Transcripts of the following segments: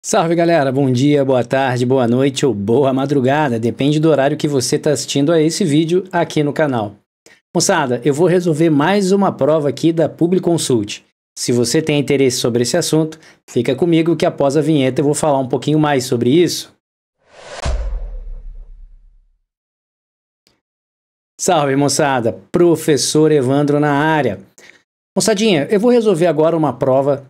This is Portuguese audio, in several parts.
Salve galera, bom dia, boa tarde, boa noite ou boa madrugada, depende do horário que você está assistindo a esse vídeo aqui no canal. Moçada, eu vou resolver mais uma prova aqui da Publiconsult. Se você tem interesse sobre esse assunto, fica comigo que após a vinheta eu vou falar um pouquinho mais sobre isso. Salve moçada, professor Evandro na área. Moçadinha, eu vou resolver agora uma prova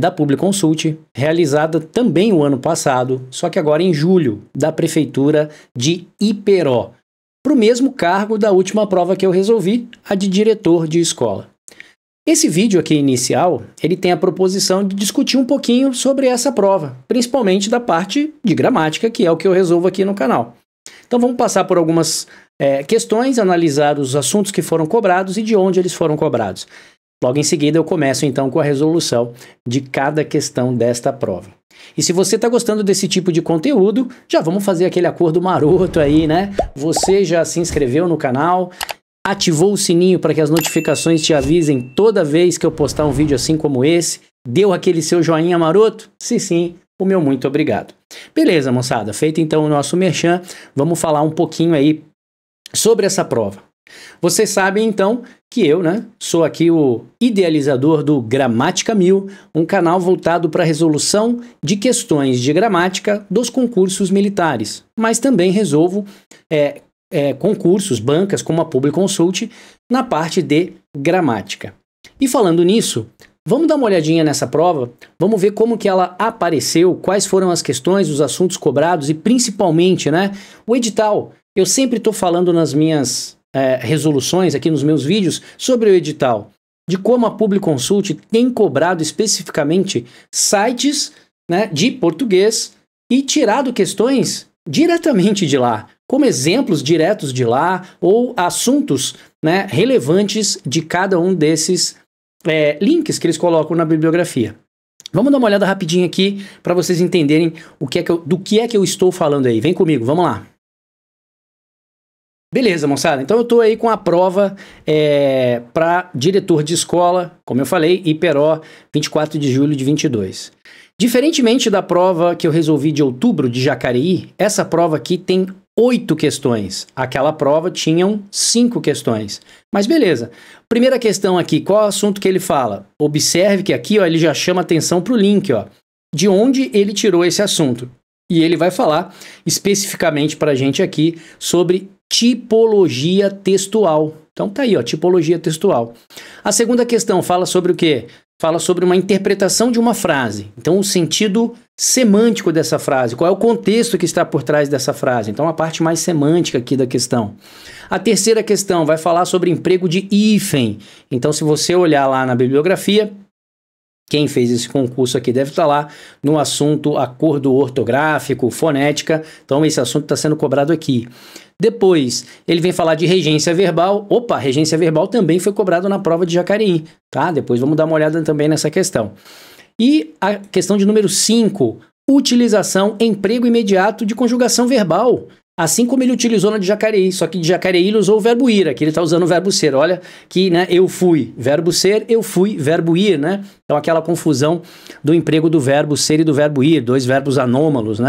da Publiconsult, realizada também o ano passado, só que agora em julho, da Prefeitura de Iperó, para o mesmo cargo da última prova que eu resolvi, a de diretor de escola. Esse vídeo aqui inicial, ele tem a proposição de discutir um pouquinho sobre essa prova, principalmente da parte de gramática, que é o que eu resolvo aqui no canal. Então vamos passar por algumas questões, analisar os assuntos que foram cobrados e de onde eles foram cobrados. Logo em seguida eu começo então com a resolução de cada questão desta prova. E se você está gostando desse tipo de conteúdo, já vamos fazer aquele acordo maroto aí, né? Você já se inscreveu no canal, ativou o sininho para que as notificações te avisem toda vez que eu postar um vídeo assim como esse? Deu aquele seu joinha maroto? Se sim, o meu muito obrigado. Beleza, moçada, feito então o nosso merchan, vamos falar um pouquinho aí sobre essa prova. Vocês sabem então que eu, sou aqui o idealizador do Gramática 1000, um canal voltado para a resolução de questões de gramática dos concursos militares, mas também resolvo concursos, bancas como a Publiconsult na parte de gramática. E falando nisso, vamos dar uma olhadinha nessa prova, vamos ver como que ela apareceu, quais foram as questões, os assuntos cobrados e principalmente, o edital. Eu sempre estou falando nas minhas resoluções aqui nos meus vídeos sobre o edital, de como a Publiconsult tem cobrado especificamente sites de português e tirado questões diretamente de lá, como exemplos diretos de lá ou assuntos relevantes de cada um desses links que eles colocam na bibliografia. Vamos dar uma olhada rapidinho aqui para vocês entenderem do que é que eu estou falando aí. Vem comigo, vamos lá. Beleza, moçada, então eu estou aí com a prova para diretor de escola, como eu falei, Iperó, 24 de julho de 22. Diferentemente da prova que eu resolvi de outubro de Jacareí, essa prova aqui tem 8 questões. Aquela prova tinham 5 questões. Mas beleza. Primeira questão aqui, qual é o assunto que ele fala? Observe que aqui ele já chama atenção para o link, de onde ele tirou esse assunto. E ele vai falar especificamente para a gente aqui sobre tipologia textual. Então tá aí, tipologia textual. A segunda questão fala sobre o quê? Fala sobre uma interpretação de uma frase. Então o sentido semântico dessa frase, qual é o contexto que está por trás dessa frase. Então a parte mais semântica aqui da questão. A terceira questão vai falar sobre emprego de hífen. Então se você olhar lá na bibliografia, quem fez esse concurso aqui deve estar lá no assunto acordo ortográfico, fonética. Então esse assunto está sendo cobrado aqui. Depois, ele vem falar de regência verbal. Opa, regência verbal também foi cobrado na prova de Jacareí, tá? Depois vamos dar uma olhada também nessa questão. E a questão de número 5, utilização, emprego imediato de conjugação verbal. Assim como ele utilizou na de Jacareí, só que de Jacareí ele usou o verbo ir, aqui ele está usando o verbo ser. Olha que, eu fui, verbo ser, eu fui, verbo ir, Então aquela confusão do emprego do verbo ser e do verbo ir, dois verbos anômalos,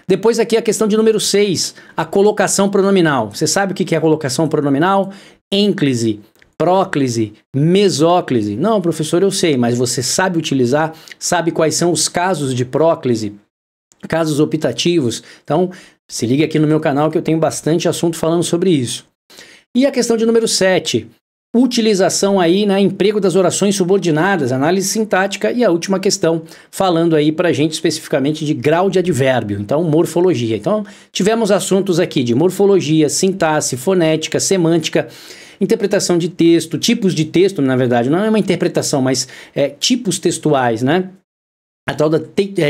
Depois aqui a questão de número 6, a colocação pronominal. Você sabe o que é a colocação pronominal? Ênclise, próclise, mesóclise. Não, professor, eu sei, mas você sabe utilizar? Sabe quais são os casos de próclise? Casos optativos? Então, se liga aqui no meu canal que eu tenho bastante assunto falando sobre isso. E a questão de número 7, utilização aí, emprego das orações subordinadas, análise sintática e a última questão falando aí pra gente especificamente de grau de advérbio, então morfologia. Então tivemos assuntos aqui de morfologia, sintaxe, fonética, semântica, interpretação de texto, tipos de texto, na verdade, não é uma interpretação, mas tipos textuais, A tal da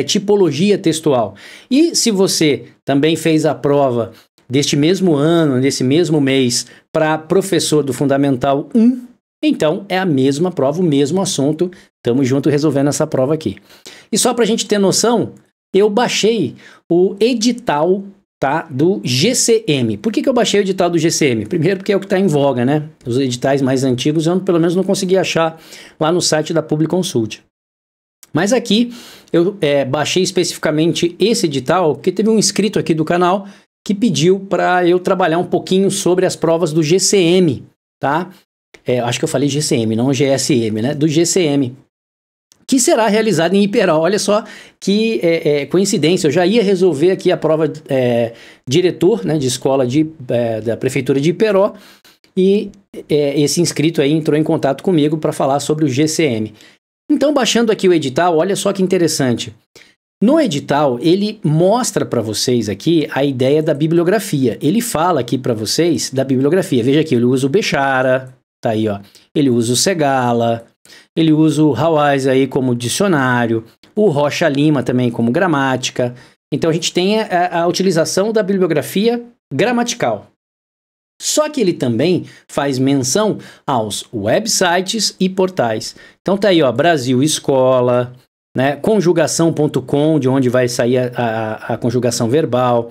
tipologia textual. E se você também fez a prova deste mesmo ano, desse mesmo mês, para professor do Fundamental 1, então é a mesma prova, o mesmo assunto, estamos juntos resolvendo essa prova aqui. E só para a gente ter noção, eu baixei o edital do GCM. Por que eu baixei o edital do GCM? Primeiro porque é o que está em voga, Os editais mais antigos eu pelo menos não consegui achar lá no site da Publiconsult. Mas aqui eu baixei especificamente esse edital, porque teve um inscrito aqui do canal que pediu para eu trabalhar um pouquinho sobre as provas do GCM, tá? Acho que eu falei GCM, não GSM, né? Do GCM, que será realizado em Iperó. Olha só que coincidência, eu já ia resolver aqui a prova diretor, né, de escola da Prefeitura de Iperó, e esse inscrito aí entrou em contato comigo para falar sobre o GCM. Então, baixando aqui o edital, olha só que interessante. No edital, ele mostra para vocês aqui a ideia da bibliografia. Ele fala aqui para vocês da bibliografia. Veja aqui, ele usa o Bechara, tá aí, ó. Ele usa o Segala, ele usa o Hawaii aí como dicionário, o Rocha Lima também como gramática. Então, a gente tem a utilização da bibliografia gramatical. Só que ele também faz menção aos websites e portais. Então tá aí, ó, Brasil Escola, né, conjugação.com, de onde vai sair a conjugação verbal,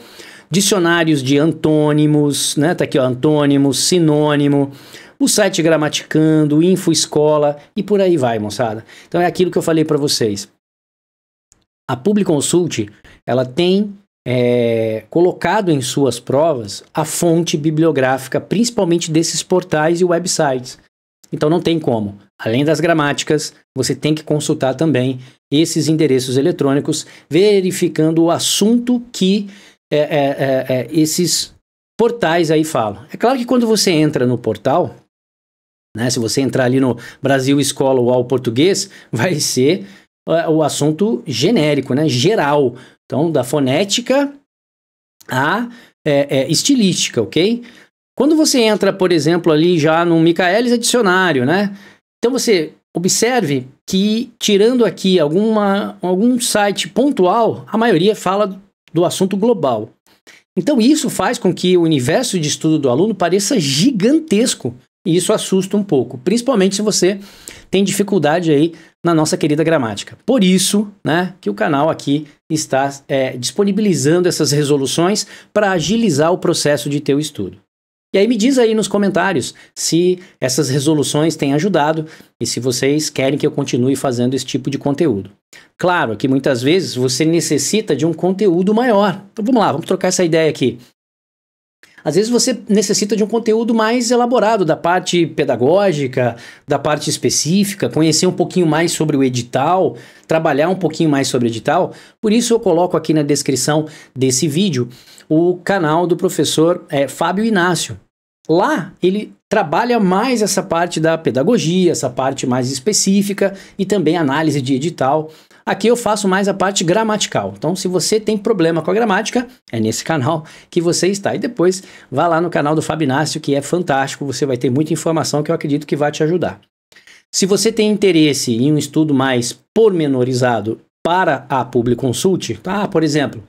dicionários de antônimos, né, tá aqui, ó, antônimo, sinônimo, o site Gramaticando, InfoEscola e por aí vai, moçada. Então é aquilo que eu falei para vocês. A Publiconsult, ela tem colocado em suas provas a fonte bibliográfica, principalmente desses portais e websites. Então não tem como. Além das gramáticas, você tem que consultar também esses endereços eletrônicos, verificando o assunto que esses portais aí falam. É claro que quando você entra no portal, né, se você entrar ali no Brasil Escola ou ao português, vai ser o assunto genérico, né, geral. Então, da fonética à estilística, ok? Quando você entra, por exemplo, ali já no Michaelis Dicionário, né? Então, você observe que, tirando aqui algum site pontual, a maioria fala do assunto global. Então, isso faz com que o universo de estudo do aluno pareça gigantesco. E isso assusta um pouco, principalmente se você tem dificuldade aí na nossa querida gramática. Por isso, né, que o canal aqui está disponibilizando essas resoluções para agilizar o processo de teu estudo. E aí me diz aí nos comentários se essas resoluções têm ajudado e se vocês querem que eu continue fazendo esse tipo de conteúdo. Claro que muitas vezes você necessita de um conteúdo maior. Então vamos lá, vamos trocar essa ideia aqui. Às vezes você necessita de um conteúdo mais elaborado, da parte pedagógica, da parte específica, conhecer um pouquinho mais sobre o edital, trabalhar um pouquinho mais sobre o edital. Por isso eu coloco aqui na descrição desse vídeo o canal do professor Fábio Inácio. Lá ele trabalha mais essa parte da pedagogia, essa parte mais específica e também análise de edital. Aqui eu faço mais a parte gramatical. Então, se você tem problema com a gramática, é nesse canal que você está. E depois, vá lá no canal do Fábio Inácio, que é fantástico. Você vai ter muita informação que eu acredito que vai te ajudar. Se você tem interesse em um estudo mais pormenorizado para a Publiconsult, tá? Por exemplo,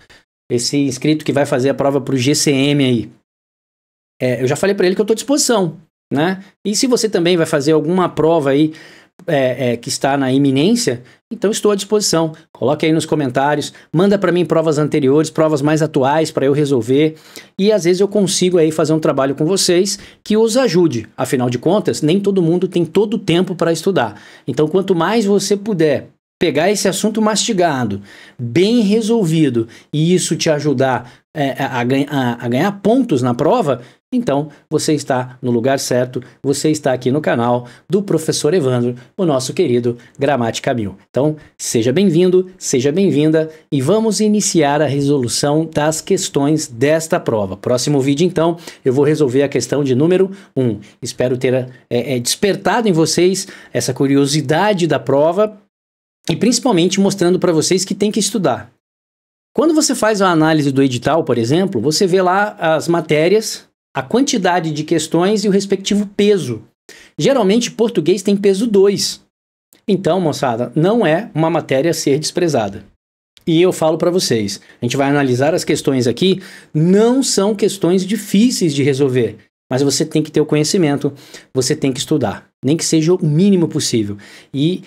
esse inscrito que vai fazer a prova para o GCM aí, eu já falei para ele que eu estou à disposição, né? E se você também vai fazer alguma prova aí que está na iminência, então estou à disposição. Coloque aí nos comentários, manda para mim provas anteriores, provas mais atuais para eu resolver, e às vezes eu consigo aí fazer um trabalho com vocês que os ajude. Afinal de contas, nem todo mundo tem todo o tempo para estudar. Então, quanto mais você puder pegar esse assunto mastigado, bem resolvido, e isso te ajudar a ganhar pontos na prova, então você está no lugar certo, você está aqui no canal do professor Evandro, o nosso querido Gramática 1000. Então, seja bem-vindo, seja bem-vinda e vamos iniciar a resolução das questões desta prova. Próximo vídeo, então, eu vou resolver a questão de número 1. Espero ter despertado em vocês essa curiosidade da prova e principalmente mostrando para vocês que tem que estudar. Quando você faz a análise do edital, por exemplo, você vê lá as matérias, a quantidade de questões e o respectivo peso. Geralmente, português tem peso 2. Então, moçada, não é uma matéria a ser desprezada. E eu falo para vocês, a gente vai analisar as questões aqui, não são questões difíceis de resolver, mas você tem que ter o conhecimento, você tem que estudar, nem que seja o mínimo possível. E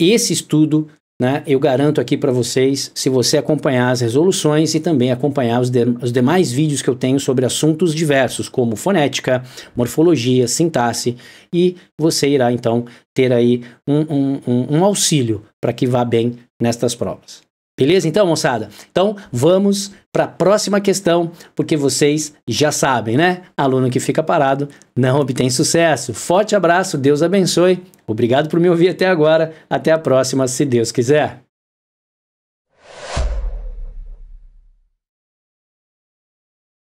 esse estudo né? Eu garanto aqui para vocês, se você acompanhar as resoluções e também acompanhar os demais vídeos que eu tenho sobre assuntos diversos, como fonética, morfologia, sintaxe, e você irá então ter aí um auxílio para que vá bem nestas provas. Beleza então, moçada? Então vamos para a próxima questão, porque vocês já sabem, né? Aluno que fica parado não obtém sucesso. Forte abraço, Deus abençoe. Obrigado por me ouvir até agora. Até a próxima, se Deus quiser.